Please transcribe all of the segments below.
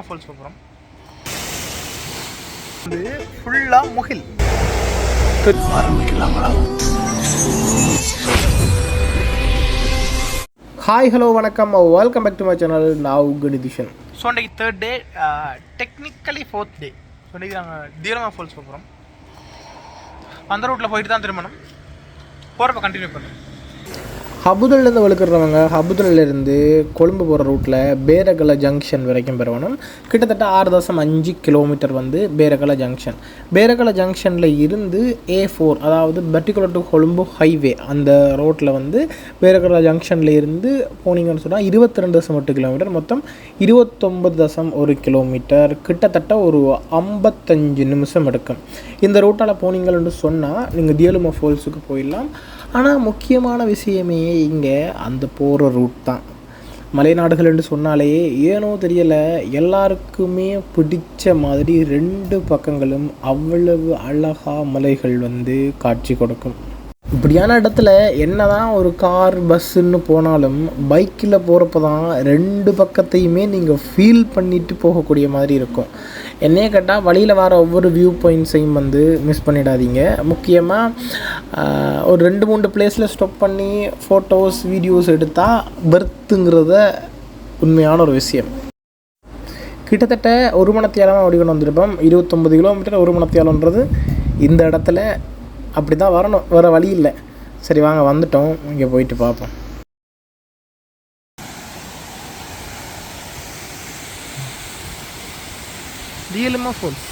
Falls போகிறோம். இது ஃபுல்லாக முகில். ஆரம்பிக்கலாங்களா? ஹாய் ஹலோ வணக்கம், welcome back to my channel. நான் உங்கள் நிதிஷன். ஸோ இன்றைக்கி 3rd டே, டெக்னிக்கலி 4th டே. ஸோ இன்றைக்கி நாங்கள் தீரமா ஃபால்ஸ் போகிறோம். அந்த ரூட்டில் போயிட்டு தான் திரும்பணும். போகிறப்ப கண்டினியூ பண்ணுறோம். ஹபுதல்லேருந்து வழுக்கிறவங்க ஹபுதல்லேருந்து கொழும்பு போகிற ரூட்டில் பேரகல ஜங்ஷன் வரைக்கும் பெறணும். கிட்டத்தட்ட 6.5 கிலோமீட்டர் வந்து பேரகல ஜங்ஷன். பேரகல ஜங்ஷனில் இருந்து A4, அதாவது பர்டிகுலர் டு கொழும்பு ஹைவே, அந்த ரோட்டில் வந்து பேரகல ஜங்ஷனில் இருந்து போனீங்கன்னு சொன்னால் 22.8 கிலோமீட்டர், மொத்தம் 29.1 கிலோமீட்டர், கிட்டத்தட்ட ஒரு 55 நிமிஷம் எடுக்கும். இந்த ரூட்டால் போனீங்கன்னு சொன்னால் நீங்கள் தியலுமா ஃபால்ஸுக்கு போயிடலாம். ஆனால் முக்கியமான விஷயமே இங்கே அந்த போகிற ரூட் தான். மலைநாடுகள் என்று சொன்னாலே ஏனோ தெரியலை, எல்லாருக்குமே பிடிச்ச மாதிரி 2 பக்கங்களும் அவ்வளவு அழகாக மலைகள் வந்து காட்சி கொடுக்கும். இப்படியான இடத்துல என்ன தான் ஒரு கார் பஸ்ஸுன்னு போனாலும் பைக்கில் போகிறப்ப தான் 2 பக்கத்தையுமே நீங்கள் ஃபீல் பண்ணிவிட்டு போகக்கூடிய மாதிரி இருக்கும். என்னையே கேட்டால் வழியில் வர ஒவ்வொரு வியூ பாயிண்ட்ஸையும் வந்து மிஸ் பண்ணிடாதீங்க. முக்கியமாக ஒரு 2-3 பிளேஸில் ஸ்டாப் பண்ணி ஃபோட்டோஸ் வீடியோஸ் எடுத்தால் பெர்த்துங்கிறத உண்மையான ஒரு விஷயம். கிட்டத்தட்ட 1 மணத்தியாலமாக ஓடிக்கொண்டு வந்திருப்போம். 29 கிலோமீட்டர் 1 மணத்தியாலன்றது இந்த இடத்துல அப்படி தான் வரணும், வேறு வழி இல்லை. சரி வாங்க, வந்துட்டோம், இங்கே போயிட்டு பார்ப்போம். தியலுமா ஃபால்ஸ்.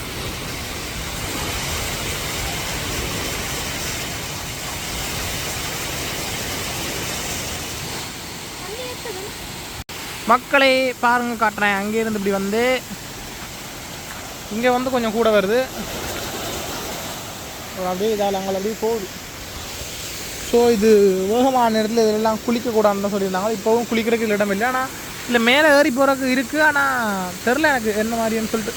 மக்களே பாருங்க, காட்டுறேன். அங்கேருந்து இப்படி வந்து இங்கே வந்து கொஞ்சம் கூட வருது, அப்படியே இதால் அங்கே அப்படியே போகுது. ஸோ இது வேகமான நேரத்தில் இதெல்லாம் குளிக்கக்கூடாதுன்னு சொல்லியிருந்தாங்க. இப்போவும் குளிக்கிறதுக்கு இடம் இல்லை. ஆனால் இல்லை மேலே ஏறி போகிறதுக்கு இருக்குது. ஆனால் தெரில எனக்கு என்ன மாதிரின்னு சொல்லிட்டு.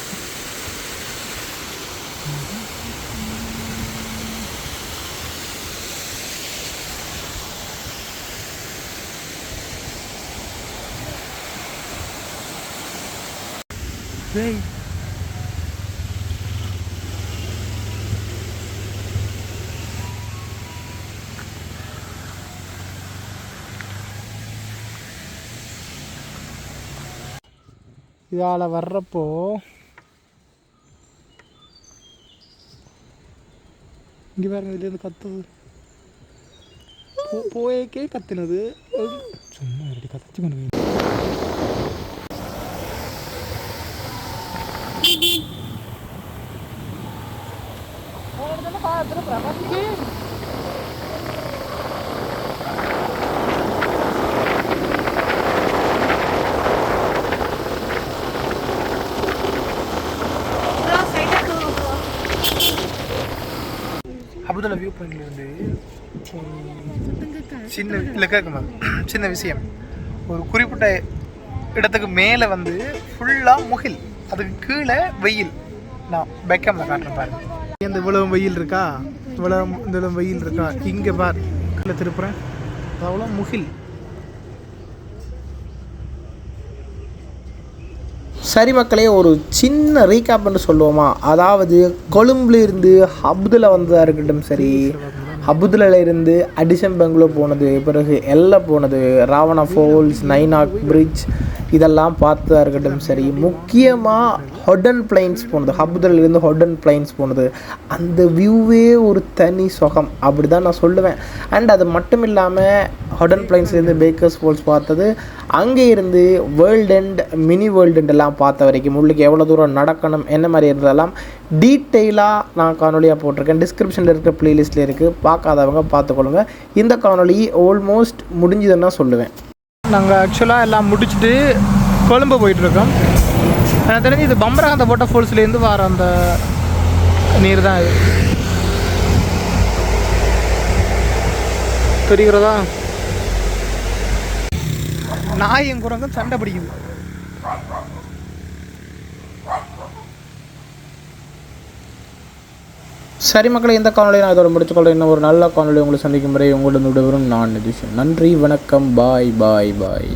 இதால் வர்றப்போ இங்கே பாருங்க, இதுலேருந்து கத்துது. போயக்கே கத்துனது சும்மா ரெடி கத்து கொண்டு அபுதல வியூ பாயிண்ட்லேருந்து சின்ன இல்லை கேட்குமா, சின்ன விஷயம். ஒரு குறிப்பிட்ட இடத்துக்கு மேலே வந்து ஃபுல்லாக முகில், அதுக்கு கீழே வெயில். நான் பேக்கமில் காட்டுறேன் பாருங்க. இந்த இவ்வளவு வெயில் இருக்கா, இந்த வெயில் இருக்கா, இங்கே பார் கீழே திருப்புறேன், அவ்வளோ முகில். சரி மக்களே, ஒரு சின்ன ரீகேப்னு சொல்லுவோமா. அதாவது கொழும்புலேருந்து ஹபுதில் வந்ததாக இருக்கட்டும், சரி ஹபுதில் இருந்து அடிஷன் பெங்களூர் போனது, பிறகு எல்லாம் போனது, ராவணா ஃபால்ஸ், நைனாக் பிரிட்ஜ் இதெல்லாம் பார்த்ததா இருக்கட்டும், சரி ஹொடன் ஹொடன் பிளைன்ஸ் போனது, ஹபுதிலிருந்து ஹொடன் பிளைன்ஸ் போனது, அந்த வியூவே ஒரு தனி சுகம் அப்படி தான் நான் சொல்லுவேன். அண்ட் அது மட்டும் இல்லாமல் ஹொடன் பிளைன்ஸ்லேருந்து பேக்கர்ஸ் ஃபால்ஸ் பார்த்தது, அங்கே இருந்து வேர்ல்டு அண்ட் மினி வேர்ல்டு எல்லாம் பார்த்த வரைக்கும் உள்ளுக்கு எவ்வளோ தூரம் நடக்கணும் என்ன மாதிரி இருந்ததெல்லாம் டீட்டெயிலாக நான் காணொலியாக போட்டிருக்கேன். டிஸ்கிரிப்ஷனில் இருக்க ப்ளேலிஸ்ட்டில் இருக்குது, பார்க்காதவங்க பார்த்துக்கொள்ளுங்க. இந்த காணொலி ஆல்மோஸ்ட் முடிஞ்சதுன்னு தான் சொல்லுவேன். நாங்கள் ஆக்சுவலாக எல்லாம் முடிச்சுட்டு கொழும்பு போயிட்டுருக்கோம். எனக்கு தெரிஞ்சு இது பம்பரகாந்த வாட்டர் ஃபால்ஸ்லேருந்து வர அந்த நீர் தான் இது. தெரிகிறதா? நாயும் குரங்கும் சண்டை பிடிக்குது. சரி மக்களை, இந்த காணொலியை நான் இதோட முடிச்சுக்கொள்கிறேன். இன்னும் ஒரு நல்ல காணொலி உங்களை சந்திக்கும் வரை உங்களிடம் விடைபெறும் நான் நிதிஷன். நன்றி, வணக்கம், பாய் பாய் பாய்.